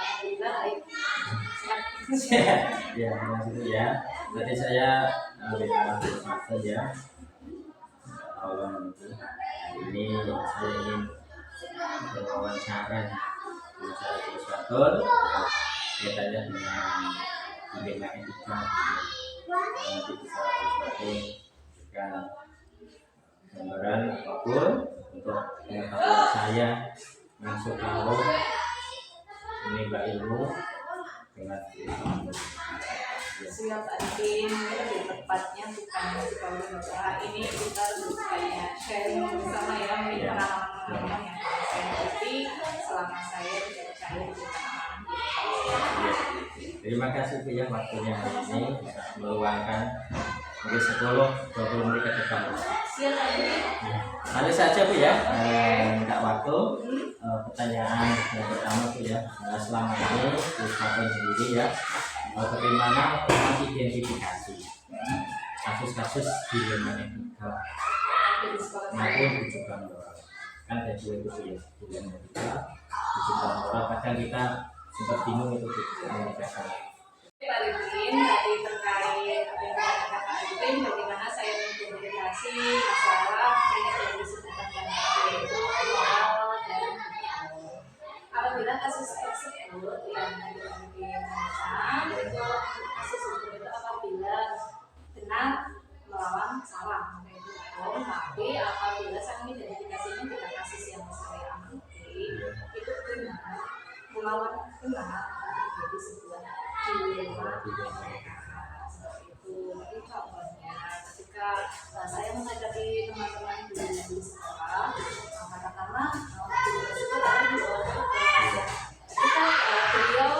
alhamdulillah baik. Ya, maksudnya ya. Berarti saya bicara sesuatu ya. Tolong itu. Ini saya ingin wawancara sesuatu kaitannya dengan dilema etika. Nanti bisa sesuatu dengan gambaran apapun untuk pengetahuan saya masuk tahu menimba ilmu dengan ilmu. Siap Adin, lebih tepatnya bukan kalau bapak ini kita kayak sharing bersama ya pengalaman-pengalaman yang saya ikuti selama saya berkecimpung di Terima kasih Bu ya waktunya ini bisa meluangkan mungkin 10-20 menit ke depan. Siap Adin. Lalu saja Bu ya, minta waktu. Pertanyaan yang pertama Bu ya, selama ini Bu Faton sendiri ya, bagaimana mengidentifikasi kasus-kasus dilema etika maupun bujukan moral? Kan ada dua itu ya, dilema etika, bujukan moral. Kadang kita sempat bingung itu membedakan. Pak Arifin tadi terkait apa yang dikatakan Pak Arifin, bagaimana saya mengidentifikasi masalah yang disebutkan yaitu moral dan apabila kasus tersebut yang dilakukan itu kasus hukum itu apabila benar melawan salah itu hukum, tapi apabila saya mengidentifikasinya dengan kasus yang saya amati itu benar melawan benar menjadi sebuah dilema seperti itu. Jadi contohnya ketika saya menghadapi teman-teman di sekolah, katakanlah guru tersebut ada di bawah ketika beliau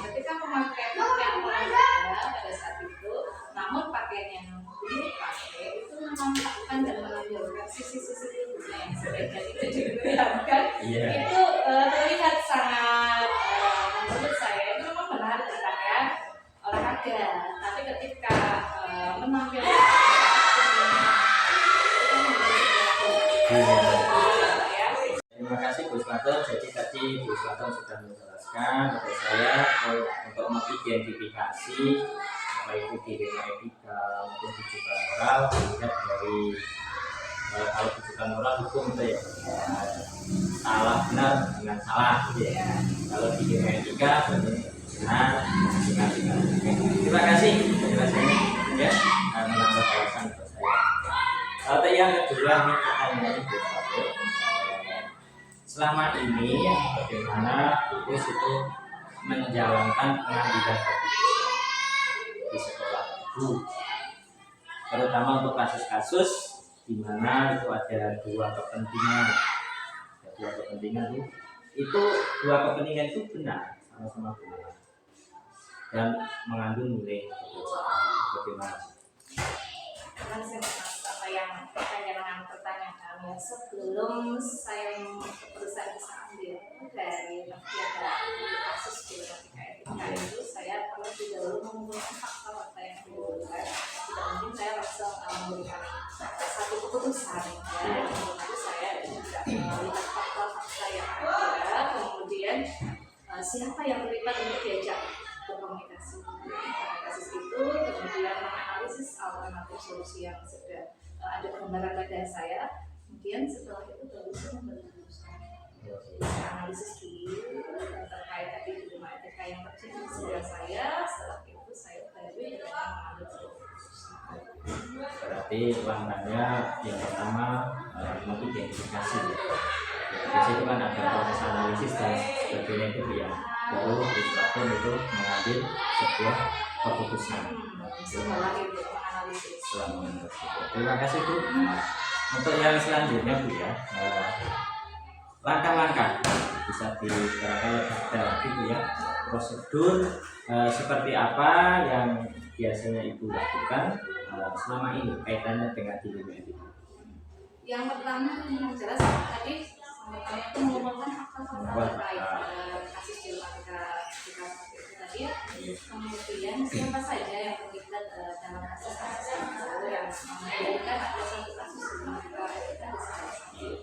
ketika memakai pakaian olahraga pada saat itu, namun pakaian yang beliau pakai itu menampakkan dan menonjolkan sisi-sisi tubuhnya yang sebaiknya tidak diperlihatkan. Itu terlihat sangat menurut saya itu memang benar pakaian olahraga, tapi ketika menampilkan Terima kasih Bu Faton. Jadi tadi Bu Faton sudah menjelaskan kepada saya untuk mengidentifikasi apa itu dilema etika maupun bujukan moral. Dilihat dari kalau bujukan moral hukum itu ya salah benar dengan salah gitu ya. Kalau dilema etika berarti benar dengan benar. Terima kasih penjelasannya ya, menambah wawasan untuk saya. Lalu yang kedua ini pertanyaan Bu Faton. Selama ini bagaimana Bu itu menjalankan pengambilan keputusan di sekolah Ibu, terutama untuk kasus-kasus di mana itu ada dua kepentingan. Bu. Itu dua kepentingan itu benar, sama-sama benar dan mengandung nilai kebangsaan. Bagaimana? Apa yang pertanyaan ya, sebelum saya perusahaan bisa ambil dari kasus dilema etika itu, saya perlu dahulu mengumpulkan fakta-fakta yang dibutuhkan. Tidak mungkin saya langsung memberikan satu keputusan ya. Lalu saya juga melihat fakta-fakta yang ada, kemudian siapa yang terlibat untuk diajak berkomunikasi pada kasus itu, kemudian menganalisis alternatif solusi yang sudah ada gambaran pada saya. Kemudian setelah itu baru saya memutuskan analisis dulu terkait tadi dilema etika yang terjadi di sebelah saya. Setelah itu saya baru mengambil keputusan. Berarti langkahnya yang pertama mengidentifikasi. Identifikasi itu kan ada proses analisis dan sebagainya itu ya. Baru disebabkan itu mengambil sebuah keputusan. Setelah itu menganalisis. Terima kasih Bu. Untuk yang selanjutnya Bu ya, langkah-langkah bisa diterapkan lebih detail lagi Bu ya. Prosedur seperti apa yang biasanya Ibu lakukan selama ini kaitannya dengan dilema etika? Yang pertama yang jelas tadi saya itu mengumpulkan fakta-fakta terkait kasus dilema etika itu tadi. Kemudian siapa saja yang terlibat dalam kasus-kasus itu yang menjadikan ada satu kasus dilema etika di sekolah.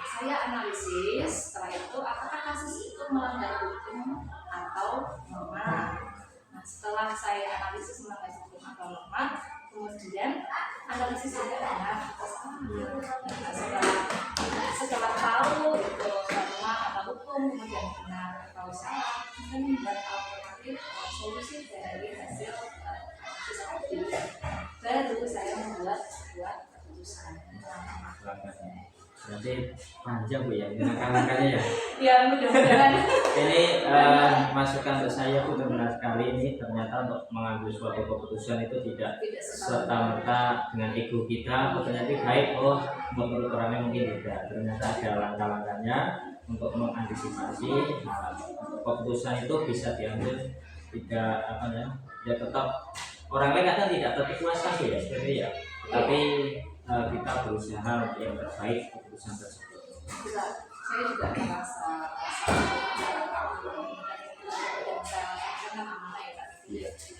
Saya analisis, setelah itu toleransi saja benar setelah tahu itu norma atau hukum kemudian benar atau salah kemudian membuat alternatif solusi dari hasil kasus tadi baru saya membuat sebuah keputusan. Berarti panjang Bu ya ini langkah-langkahnya ya. Ya mudah-mudahan. Ini masukan untuk saya Bu, benar sekali ini ternyata untuk mengambil suatu keputusan itu tidak serta-merta dengan ego kita atau ternyata baik menurut orangnya mungkin tidak, ternyata ada langkah-langkahnya untuk mengantisipasi keputusan itu bisa diambil tidak ya tetap orang lain kadang tidak terpuaskan ya seperti ya, tapi kita berusaha untuk yang terbaik keputusan tersebut. Saya juga merasa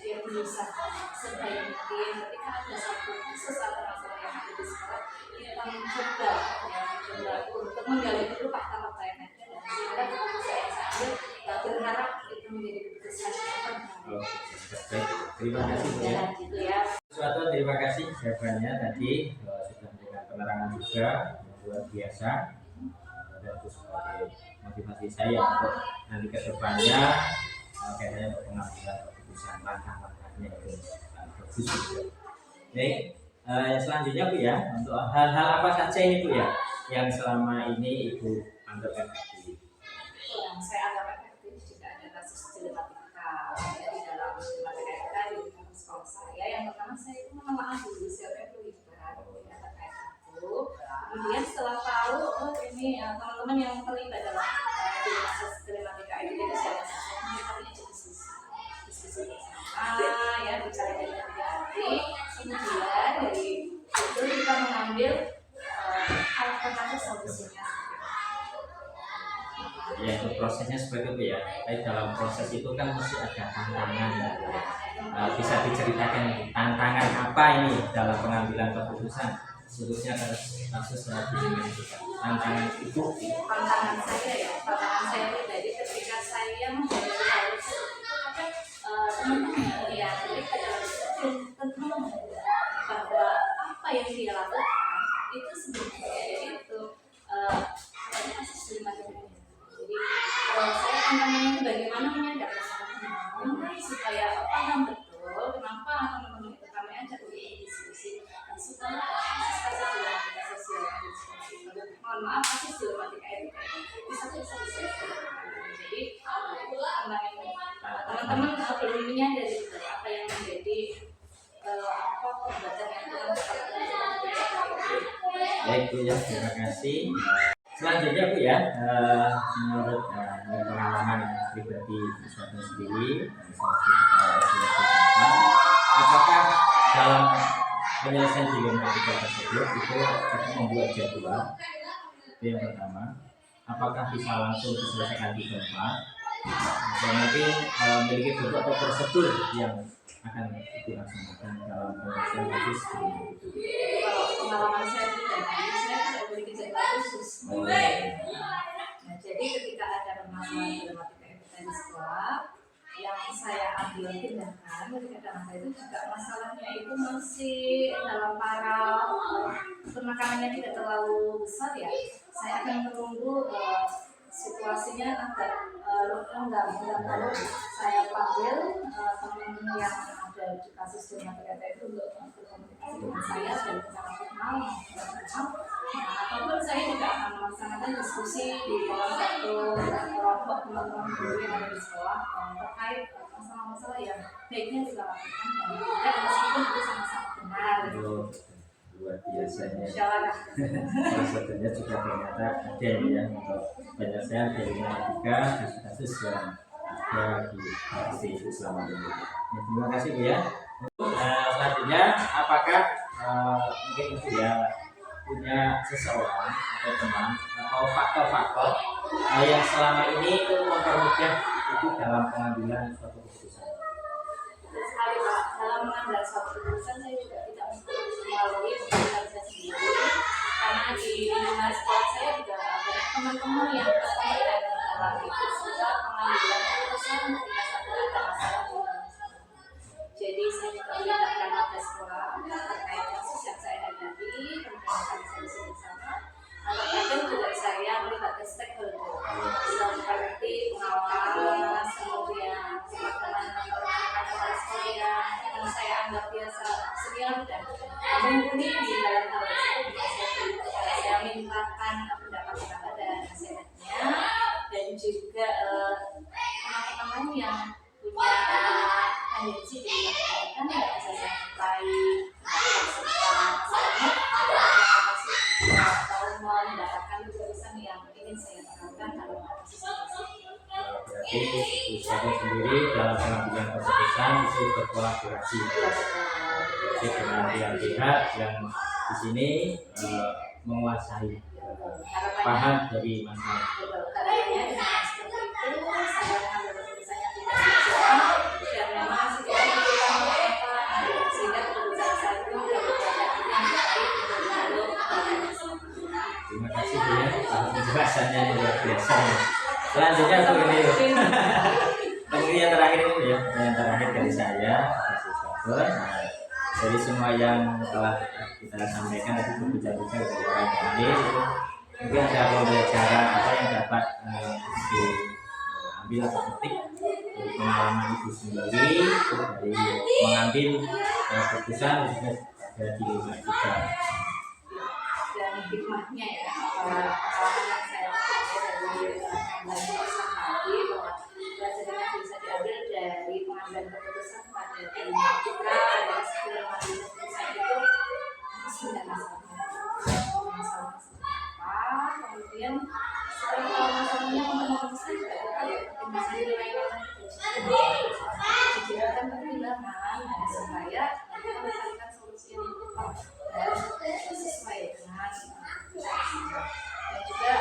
yang berusaha sebaik mungkin ketika ada satu kasus atau masalah yang ada di sekolah kita mencoba untuk menggali dulu fakta-fakta yang ada dan sehingga keputusan yang saya ambil berharap itu menjadi keputusan yang terbaik. Terima kasih Bu ya. Gitu ya. Suatu terima kasih jawabannya tadi sudah memberikan penerangan juga yang luar biasa dan itu sebagai motivasi saya untuk nanti ke depannya kayaknya untuk pengambilan keputusan langkah-langkahnya itu bagus juga. Baik, selanjutnya Bu ya, untuk hal-hal apa saja ini Bu ya yang selama ini Ibu anggap efektif? Yang saya anggap efektif juga ada kasus dilematika di dalam dilematika itu tadi di sekolah saya. Yang pertama saya itu menelaah dulu siapa yang terlibat terkait itu. Kemudian setelah tahu ini teman-teman yang terlibat dalam di kasus dilematika itu jadi siapa saja mereka punya diskusi bersama ya bicara dari hati. Kemudian dari itu kita mengambil alternatif solusinya. Ya itu prosesnya seperti itu ya. Tapi dalam proses itu kan mesti ada tantangan ya. Bisa diceritakan tantangan apa ini dalam pengambilan keputusan khususnya kasus tantangan itu. Tantangan saya pribadi ketika saya menjadi harus teman-teman yang ketika tentu bahwa apa yang dia lakukan itu sebenarnya itu kasus dilematika. Jadi saya tantangannya itu bagaimana menyadarkan teman-teman supaya paham betul kenapa teman-teman itu kami ajak untuk diskusi dan supaya kasus dilematika sosial mohon maaf kasus dilematika itu bisa diselesaikan. Jadi teman-teman belum menyadari apa yang menjadi perbuatan yang Baik Bu ya, terima kasih. Selanjutnya Bu ya, menurut pengalaman pribadi Suatu sendiri, apakah dalam penyelesaian dilematika tersebut itu kita membuat jadwal? Itu yang pertama. Apakah bisa langsung diselesaikan di tempat? Dan mungkin memiliki bentuk atau prosedur yang akan dilaksanakan dalam penyelesaian kasus seperti itu. Kalau pengalaman saya pribadi, saya tidak memiliki jadwal khusus. Nah, jadi ketika ada permasalahan dilematika itu di sekolah, yang saya ambil tindakan ketika masalah itu juga masalahnya itu masih dalam penekanannya tidak terlalu besar ya. Saya akan menunggu situasinya agak longgar lalu saya panggil teman-teman yang ada di kasus dilematika itu untuk berkomunikasi dengan saya dan secara formal ataupun saya juga akan melaksanakan diskusi di dalam satu kelompok teman-teman guru yang ada di sekolah terkait masalah-masalah yang baiknya kita lakukan dan tidak meskipun itu sama-sama benar. Luar biasanya. Maksudnya juga ternyata ada ya untuk penyelesaian dilematika kasus-kasus yang ada di selama ini. Terima kasih Bu ya. Selanjutnya, apakah mungkin Ibu ya punya seseorang atau teman atau faktor-faktor yang selama ini itu mempermudah itu dalam pengambilan suatu keputusan? Sekali Pak, dalam mengambil suatu keputusan saya juga tidak melalui keputusan saya sendiri karena di lingkungan sekolah saya juga banyak teman-teman yang berkompeten dalam itu sehingga pengambilan keputusan ketika satu ada masalah di dalam sekolah. Jadi saya juga melibatkan warga sekolah terkait kasus yang saya Tapi Puspaten sendiri dalam pengambilan keputusan itu berkolaborasi jadi dengan pihak-pihak yang di sini menguasai paham dari masalah. Harapannya dengan seperti itu saya mengambil keputusan yang tidak bijak dan memang setidaknya kita apa sehingga keputusan saya itu menjadi yang baik untuk Terima kasih Bu ya, penjelasannya luar biasa. Selanjutnya Bu ini mungkin yang terakhir ini ya, yang terakhir dari saya Pak. Dari semua yang telah kita sampaikan tadi berbicara-bicara dari orang lain itu mungkin ada pembelajaran apa yang dapat diambil atau petik dari pengalaman ibu sendiri dari mengambil keputusan khususnya pada dilema kita. dan hikmahnya ya pengalaman yang saya pakai dari pengambilan keputusan tadi bahwa pelajaran yang bisa diambil dari pengambilan keputusan pada dilema kita adalah sebelum mengambil keputusan itu sudah masalah apa kemudian setelah tahu masalahnya untuk memutuskan juga ada masih nilai-nilai dijadikan pertimbangan supaya kita mencarikan solusi yang tepat dan sesuai dengan dan juga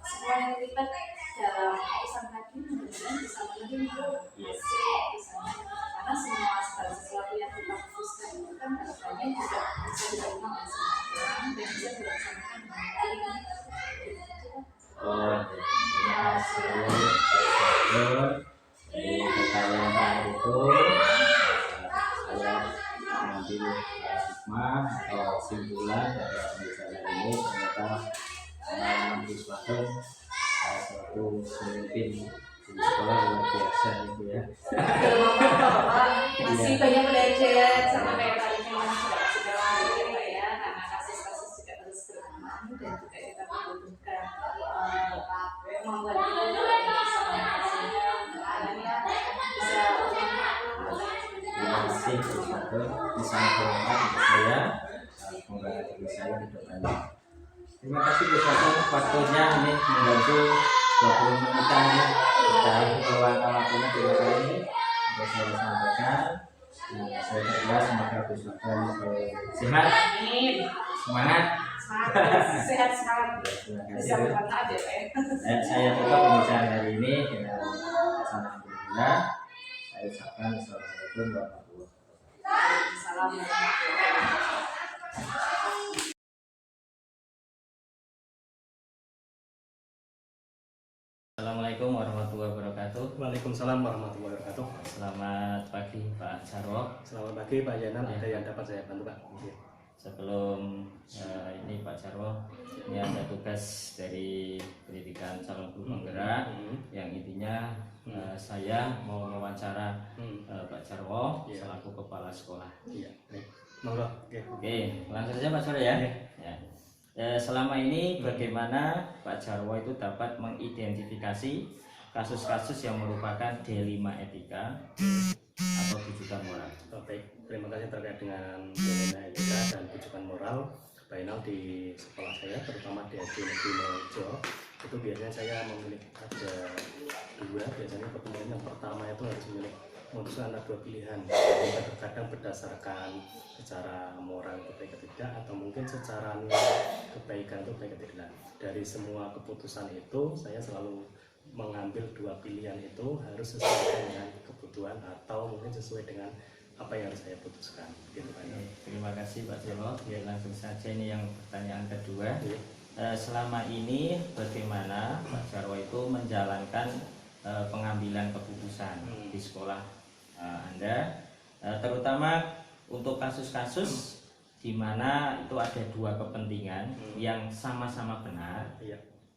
semua yang terlibat dalam urusan tadi mudah-mudahan bisa menerima hasil karena semua segala sesuatu yang kita putuskan itu kan harapannya juga bisa diterima oleh semua orang dan bisa dilaksanakan dengan baik. Terima kasih. Jadi pertanyaan itu saya mengambil hikmah atau kesimpulan dari pembicaraan ini ternyata Puspaten suatu pemimpin di sekolah luar biasa itu ya. Masih banyak belajar sama kayak tadi memang sudah Pak ya karena kasus-kasus juga terus berkembang dan juga kita membutuhkan membuat kita juga bisa mengatasinya bisa Terima kasih Puspaten bisa bermanfaat untuk saya. Semoga rezeki saya di depannya. Terima kasih Puspaten waktunya ini membantu 20 menitan ya. Kita meluangkan waktunya di hari ini untuk saya sampaikan. Saya berdoa semoga Puspaten sehat, amin semangat. sehat semangat Terima bisa kasih. bermanfaat ya Pak Dan saya tutup pembicaraan hari ini dengan alhamdulillah. Saya ucapkan assalamualaikum warahmatullahi wabarakatuh. Salam warahmatullahi wabarakatuh. Assalamualaikum warahmatullahi wabarakatuh. Waalaikumsalam warahmatullahi wabarakatuh. Selamat pagi Pak Sarwo. Selamat pagi Pak Yanan, ada yang dapat saya bantu Pak? Sebelum ini Pak Sarwo, ini ada tugas dari pendidikan calon guru penggerak yang intinya saya mau mewawancara Pak Sarwo selaku kepala sekolah. Iya, baik. Monggo. Oke, langsung saja Pak Sarwo ya. Ya. Selama ini bagaimana Pak Jarwo itu dapat mengidentifikasi kasus-kasus yang merupakan dilema etika atau rujukan moral? Baik, terima kasih terkait dengan dilema etika dan rujukan moral. Final di sekolah saya, terutama di SD Negeri Mojo, itu biasanya saya memilih ada dua. Biasanya pertemuan yang pertama itu harus memilih memutuskan antara dua pilihan. Jadi terkadang berdasarkan secara moral itu baik atau tidak, atau mungkin secara nilai kebaikan itu baik atau tidak. Dari semua keputusan itu saya selalu mengambil dua pilihan itu harus sesuai dengan kebutuhan atau mungkin sesuai dengan apa yang harus saya putuskan gitu kan. Terima kasih Pak Jarwo. Ya, langsung saja ini yang pertanyaan kedua. Selama ini bagaimana Pak Jarwo itu menjalankan pengambilan keputusan di sekolah Anda, terutama untuk kasus-kasus di mana itu ada dua kepentingan yang sama-sama benar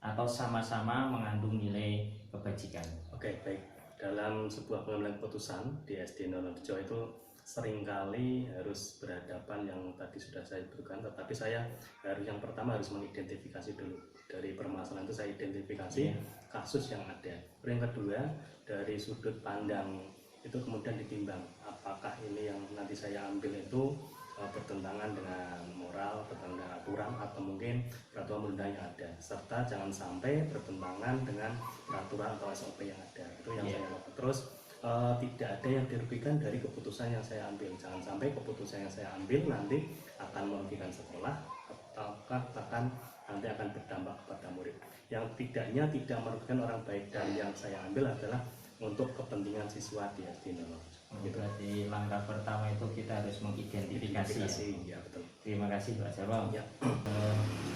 atau sama-sama mengandung nilai kebajikan. Oke, baik. Dalam sebuah pengambilan keputusan di SD Nonorejo itu seringkali harus berhadapan yang tadi sudah saya sebutkan, tetapi saya harus yang pertama harus mengidentifikasi dulu dari permasalahan itu, saya identifikasi kasus yang ada. Yang kedua dari sudut pandang itu kemudian ditimbang apakah ini yang nanti saya ambil itu bertentangan dengan moral, bertentangan dengan aturan atau mungkin peraturan perundang yang ada, serta jangan sampai bertentangan dengan peraturan atau SOP yang ada. Itu yang saya lakukan. Terus tidak ada yang dirugikan dari keputusan yang saya ambil. Jangan sampai keputusan yang saya ambil nanti akan merugikan sekolah atau bahkan nanti akan berdampak kepada murid. Yang tidak merugikan orang baik, dan yang saya ambil adalah untuk kepentingan siswa di SD 0. Gitu. Berarti langkah pertama itu kita harus mengidentifikasi. Ya, betul. Terima kasih Pak Jarwo. Ya.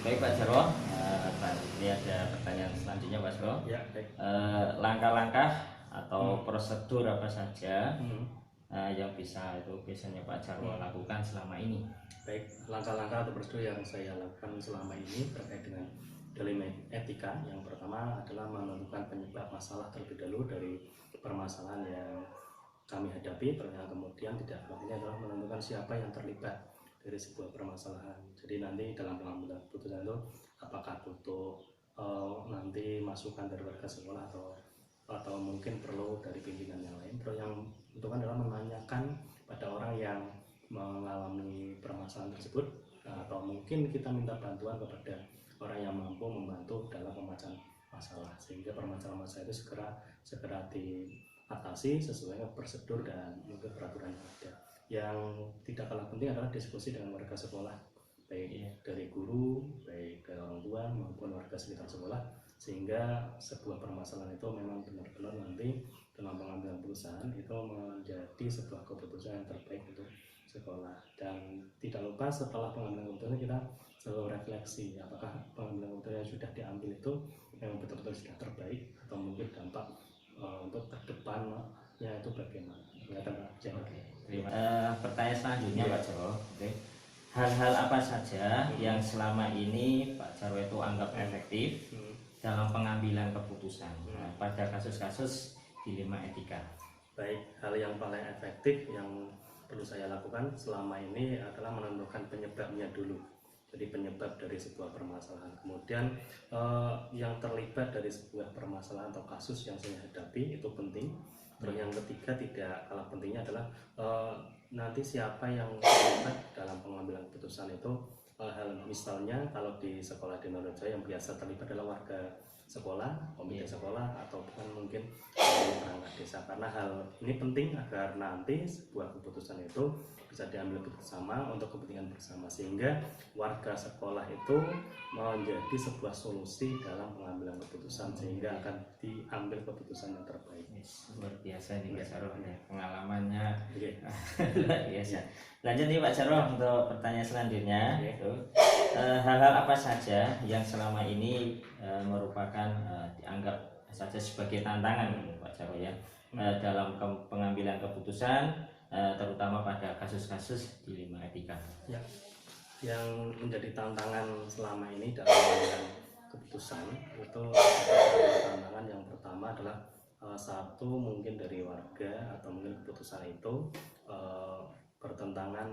Baik Pak Jarwo, ini ada pertanyaan selanjutnya Pak Jarwo. Ya, baik. Langkah-langkah atau prosedur apa saja yang biasanya Pak Jarwo lakukan selama ini? Baik, langkah-langkah atau prosedur yang saya lakukan selama ini terkait dengan dilema etika. Yang pertama adalah menentukan penyebab masalah terlebih dahulu dari permasalahan yang kami hadapi. Yang kemudian tidak ini adalah menentukan siapa yang terlibat dari sebuah permasalahan. Jadi nanti dalam pengambilan keputusan itu apakah butuh nanti masukan dari warga sekolah atau mungkin perlu dari pimpinan yang lain. Terus yang tentukan adalah menanyakan pada orang yang mengalami permasalahan tersebut, atau mungkin kita minta bantuan kepada orang yang mampu membantu dalam pemecahan masalah, sehingga permasalahan masalah itu segera diatasi sesuai dengan prosedur dan mungkin peraturan yang ada. Yang tidak kalah penting adalah diskusi dengan warga sekolah, baik dari guru, baik dari orang tua maupun warga sekitar sekolah, sehingga sebuah permasalahan itu memang benar-benar nanti dalam pengambilan keputusan itu menjadi sebuah keputusan yang terbaik untuk sekolah. Dan tidak lupa setelah pengambilan keputusan kita selalu refleksi apakah pengambilan keputusan yang sudah diambil itu memang betul-betul sudah terbaik, atau mungkin dampak untuk ke depannya itu bagaimana. Pertanyaan selanjutnya Pak Jarwo. Hal-hal apa saja yang selama ini Pak Jarwo itu anggap efektif dalam pengambilan keputusan pada kasus-kasus dilema etika? Baik, hal yang paling efektif yang perlu saya lakukan selama ini adalah menentukan penyebabnya dulu. Jadi penyebab dari sebuah permasalahan, kemudian yang terlibat dari sebuah permasalahan atau kasus yang saya hadapi itu penting. Terus yang ketiga tidak kalah pentingnya adalah nanti siapa yang terlibat dalam pengambilan keputusan itu. Hal misalnya kalau di sekolah di Noroja yang biasa terlibat adalah warga sekolah, komite sekolah, atau bukan mungkin perangkat desa, karena hal ini penting agar nanti sebuah keputusan itu bisa diambil bersama untuk kepentingan bersama, sehingga warga sekolah itu menjadi sebuah solusi dalam pengambilan keputusan, sehingga akan diambil keputusan yang terbaik. Luar biasa nih Pak Jarwo, pengalamannya luar biasa. Lanjut nih Pak Jarwo untuk pertanyaan selanjutnya. Hal-hal apa saja yang selama ini merupakan dianggap saja sebagai tantangan Pak Jarwo ya dalam pengambilan keputusan, terutama pada kasus-kasus dilema etika? Ya, yang menjadi tantangan selama ini dalam pengambilan keputusan itu tantangan yang pertama adalah satu mungkin dari warga atau mungkin keputusan itu bertentangan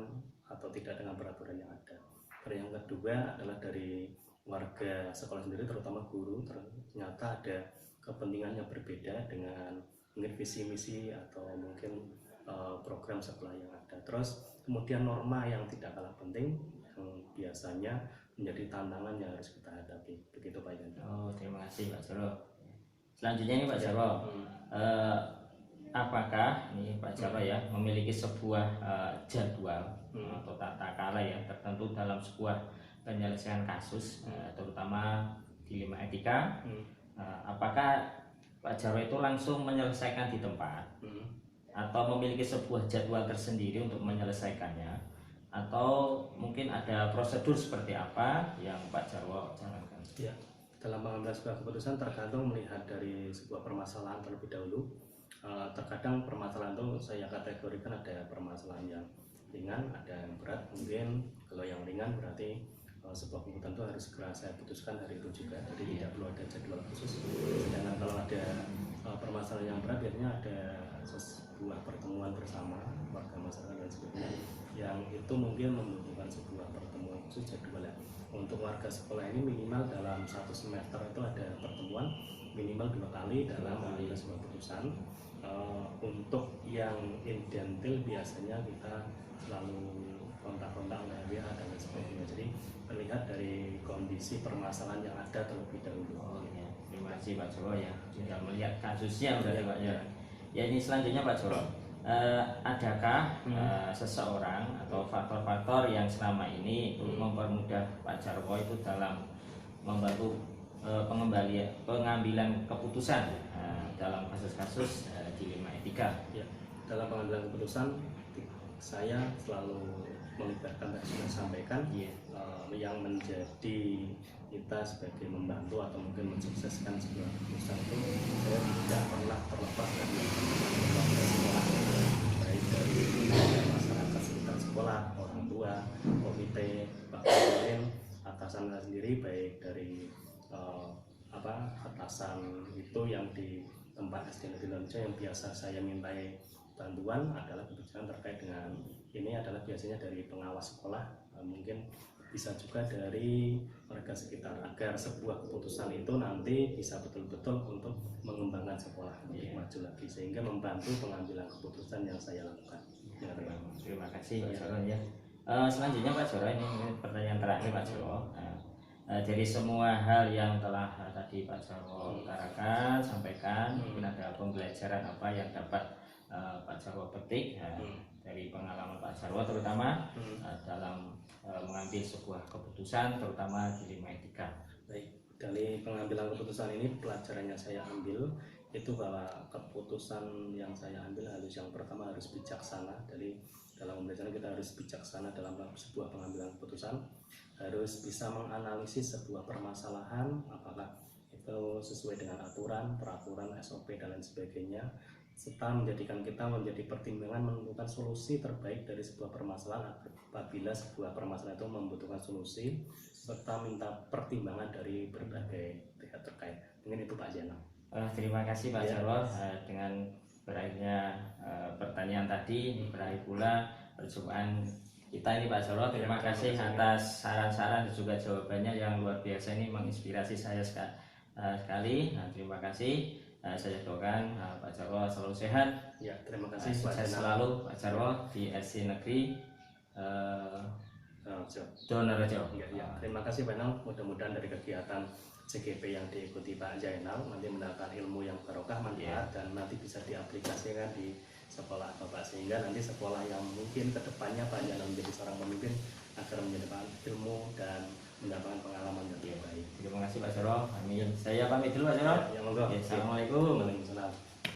atau tidak dengan peraturan yang ada. Terus yang kedua adalah dari warga sekolah sendiri, terutama guru, ternyata ada kepentingan yang berbeda dengan mungkin visi misi atau mungkin program sekolah yang ada. Terus kemudian norma yang tidak kalah penting yang biasanya menjadi tantangan yang harus kita hadapi. Begitu Pak Yanda. Terima kasih Pak Jarwo. Selanjutnya ini Pak Jarwo, apakah ini Pak Jarwo ya memiliki sebuah jadwal atau tata cara ya tertentu dalam sebuah penyelesaian kasus, terutama dilema etika? Apakah Pak Jarwo itu langsung menyelesaikan di tempat, atau memiliki sebuah jadwal tersendiri untuk menyelesaikannya, atau mungkin ada prosedur seperti apa yang Pak Jarwo jalankan? Ya, dalam mengambil sebuah keputusan tergantung melihat dari sebuah permasalahan terlebih dahulu. Terkadang permasalahan itu saya kategorikan ada permasalahan yang ringan, ada yang berat. Mungkin kalau yang ringan berarti sebuah keputusan itu harus segera saya putuskan hari itu juga, jadi tidak perlu ada jadwal khusus. Sedangkan kalau ada permasalahan yang berat, biasanya ada sebuah pertemuan bersama warga masyarakat dan sebagainya, yang itu mungkin membutuhkan sebuah pertemuan khusus jadwalnya. Untuk warga sekolah ini minimal dalam satu semester itu ada pertemuan minimal 2 kali dalam mengambil sebuah keputusan. Untuk yang indentil biasanya kita selalu kontak-kontak WA dan lain sebagainya. Jadi terlihat dari kondisi permasalahan yang ada terlebih dahulu. Oh ya, terima kasih Pak Joko ya sudah melihat kasusnya berarti Pak ya. Ya ini selanjutnya Pak Joko, adakah seseorang atau faktor-faktor yang selama ini mempermudah Pak Jarwo itu dalam membantu pengambilan keputusan dalam kasus-kasus dilema etika? Ya, dalam pengambilan keputusan saya selalu melibatkan tadi sudah sampaikan yang menjadi kita sebagai membantu atau mungkin mensukseskan sebuah keputusan itu saya tidak pernah terlepas dari sekolah, baik dari masyarakat sekitar sekolah, orang tua, komite, bahkan mungkin atasan saya sendiri, baik dari atasan itu yang di tempat SD Negeri Lonjo yang biasa saya mintai bantuan adalah kebijakan terkait dengan ini adalah biasanya dari pengawas sekolah, mungkin bisa juga dari warga sekitar agar sebuah keputusan itu nanti bisa betul-betul untuk mengembangkan sekolah untuk maju lagi sehingga membantu pengambilan keputusan yang saya lakukan. Ya, terima kasih Pak Joko ya. Selanjutnya Pak Joko, ini pertanyaan terakhir Pak Joko. Dari semua hal yang telah tadi Pak Jarwo utarakan, sampaikan, mungkin ada pembelajaran apa yang dapat Pak Jarwo petik dari pengalaman Pak Jarwo terutama dalam mengambil sebuah keputusan terutama dilema etika. Baik, dari pengambilan keputusan ini pelajarannya saya ambil itu bahwa keputusan yang saya ambil yang pertama harus bijaksana. Dari dalam pembelajaran kita harus bijaksana dalam sebuah pengambilan keputusan, harus bisa menganalisis sebuah permasalahan apakah itu sesuai dengan aturan, peraturan, SOP dan lain sebagainya, serta menjadikan kita menjadi pertimbangan menentukan solusi terbaik dari sebuah permasalahan apabila sebuah permasalahan itu membutuhkan solusi, serta minta pertimbangan dari berbagai pihak terkait. Mungkin itu Pak Zainal. Terima kasih Pak Jarwo. Dengan berakhirnya pertanyaan tadi, berakhir pula perjumpaan kita ini Pak Jarwo. Terima kasih atas saran-saran dan juga jawabannya yang luar biasa, ini menginspirasi saya sekali. Terima kasih. Saya doakan Pak Jarwo selalu sehat. Ya, terima kasih Pak Sukses selalu Pak Jarwo di SD Negeri Donorejo. Ya, terima kasih Pak Zainal. Mudah-mudahan dari kegiatan CGP yang diikuti Pak Zainal nanti mendapatkan ilmu yang barokah, manfaat, dan nanti bisa diaplikasikan di sekolah Bapak, sehingga nanti sekolah yang mungkin kedepannya Pak Zainal menjadi seorang pemimpin agar mendapatkan ilmu dan mendapatkan pengalaman yang lebih baik. Terima kasih Pak Jarwo. Amin. Saya pamit dulu Pak Jarwo. Ya, monggo. Assalamualaikum.